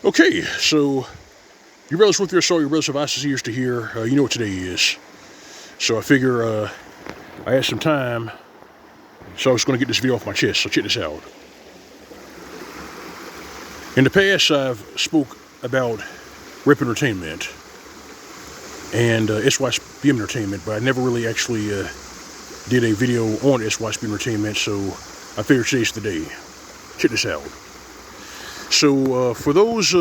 Okay, so you brothers with your soul, your brothers have eyes ears to hear. You know what today is. So I figure I had some time, so I was going to get this video off my chest. So check this out. In the past, I've spoke about Rip Entertainment and SYSBM Entertainment, but I never really actually did a video on SYSBM Entertainment, so I figured today's the day. Check this out. So for those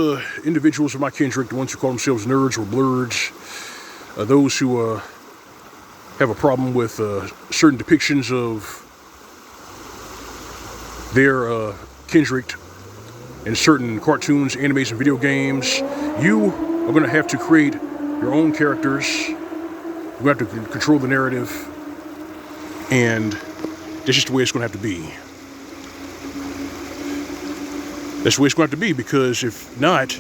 individuals of my kindred, the ones who call themselves nerds or blurs, those who have a problem with certain depictions of their kindred in certain cartoons, animes, and video games, you are going to have to create your own characters. You're going to have to control the narrative, and that's just the way it's going to have to be. That's the way it's going to have to be, because if not,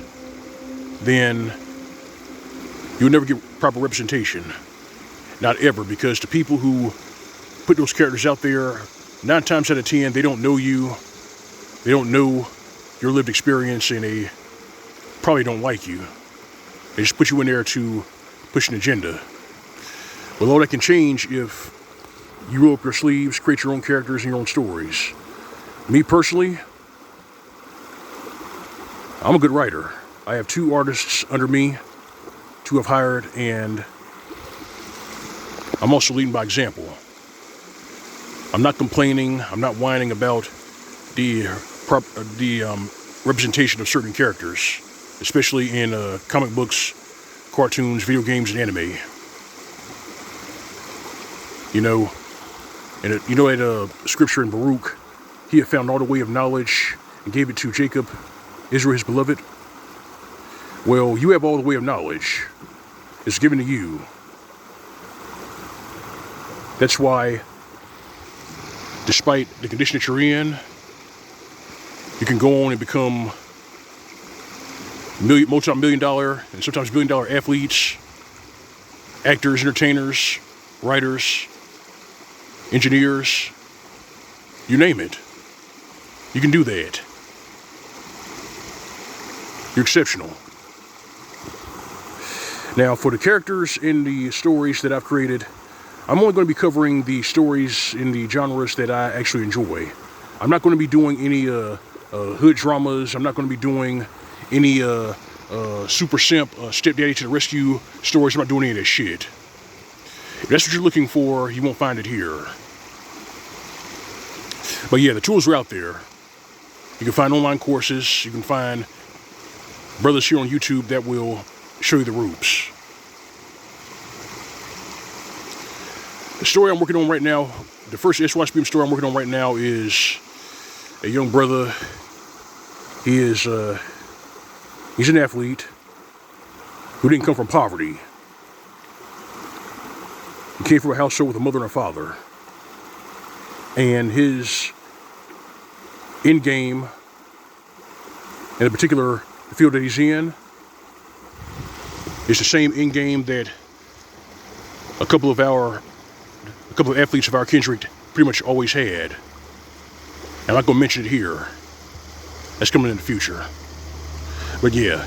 then you'll never get proper representation. Not ever, because the people who put those characters out there, 9 times out of 10, they don't know you. They don't know your lived experience, and they probably don't like you. They just put you in there to push an agenda. Well, all that can change if you roll up your sleeves, create your own characters and your own stories. Me personally, I'm a good writer. I have 2 artists under me, 2 I've hired, and I'm also leading by example. I'm not complaining, I'm not whining about the representation of certain characters, especially in comic books, cartoons, video games, and anime. You know, and at scripture in Baruch, he had found all the way of knowledge and gave it to Jacob, Israel, his beloved. Well, you have all the way of knowledge. It's given to you. That's why, despite the condition that you're in, you can go on and become multi-million-dollar and sometimes billion-dollar athletes, actors, entertainers, writers, engineers, you name it. You can do that. You're exceptional. Now, for the characters in the stories that I've created, I'm only going to be covering the stories in the genres that I actually enjoy. I'm not going to be doing any hood dramas. I'm not going to be doing any super simp, stepdaddy to the rescue stories. I'm not doing any of that shit. If that's what you're looking for, you won't find it here. But yeah, the tools are out there. You can find online courses. You can find brothers here on YouTube that will show you the ropes. The story I'm working on right now, the first SYSBM story I'm working on right now, is a young brother. He's an athlete who didn't come from poverty. He came from a household with a mother and a father. And his end game, in a particular field that he's in, is the same end game that a couple of athletes of our kindred pretty much always had. I'm not going to mention it here. That's coming in the future. But yeah,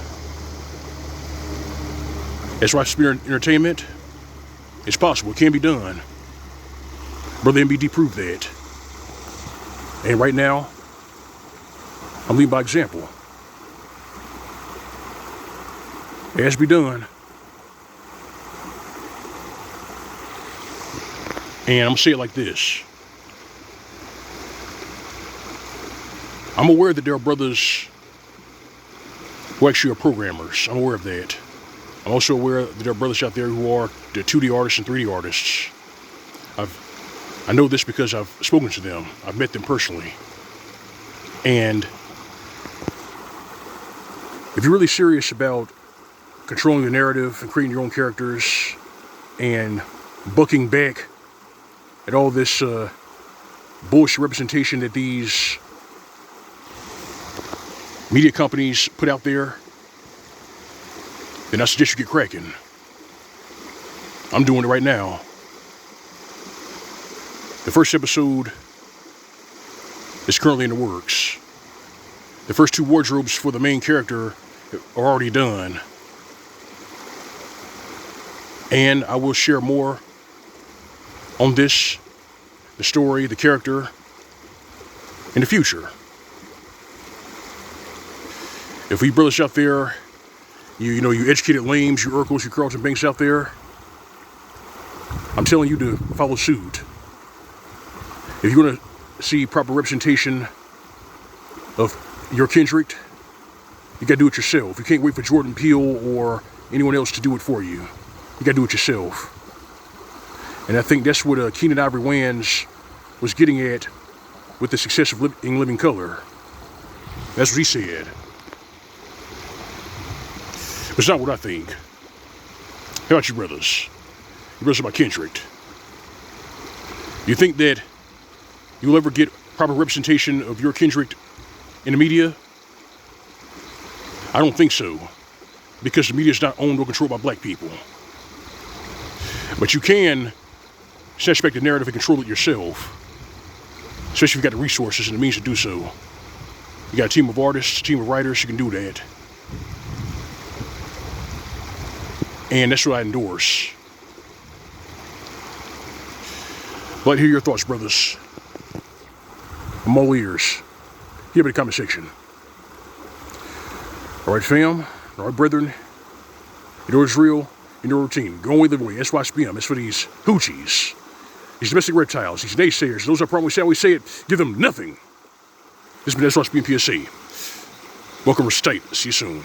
SYSBM Entertainment, it's possible. It can be done. Brother MBD proved that. And right now, I'm leading by example. It has to be done. And I'm going to say it like this. I'm aware that there are brothers who actually are programmers. I'm aware of that. I'm also aware that there are brothers out there who are the 2D artists and 3D artists. I know this because I've spoken to them. I've met them personally. And if you're really serious about controlling the narrative and creating your own characters and bucking back at all this bullshit representation that these media companies put out there, then I suggest you get cracking. I'm doing it right now. The first episode is currently in the works. The first 2 wardrobes for the main character are already done. And I will share more on this, the story, the character, in the future. If we brothers out there, you educated lames, you Urkels, you Carlton Banks out there, I'm telling you to follow suit. If you want to see proper representation of your kindred, you gotta do it yourself. You can't wait for Jordan Peele or anyone else to do it for you. You gotta do it yourself. And I think that's what Keenan Ivory Wayans was getting at with the success of In Living Color. That's what he said. But it's not what I think. How about you brothers? You brothers are my kindred. Do you think that you'll ever get proper representation of your kindred in the media? I don't think so, because the media is not owned or controlled by black people. But you can snatch back the narrative and control it yourself, especially if you've got the resources and the means to do so. You got a team of artists, a team of writers, you can do that. And that's what I endorse. I'd like to hear your thoughts, brothers. I'm all ears. Hit up in the comment section. All right, fam. All right, brethren. You know it's real. You know routine. Go away the way. SYSBM. That's for these hoochies. These domestic reptiles. These naysayers. Those are probably say how we say it. Give them nothing. This has been SYSBM PSA. Welcome to State. See you soon.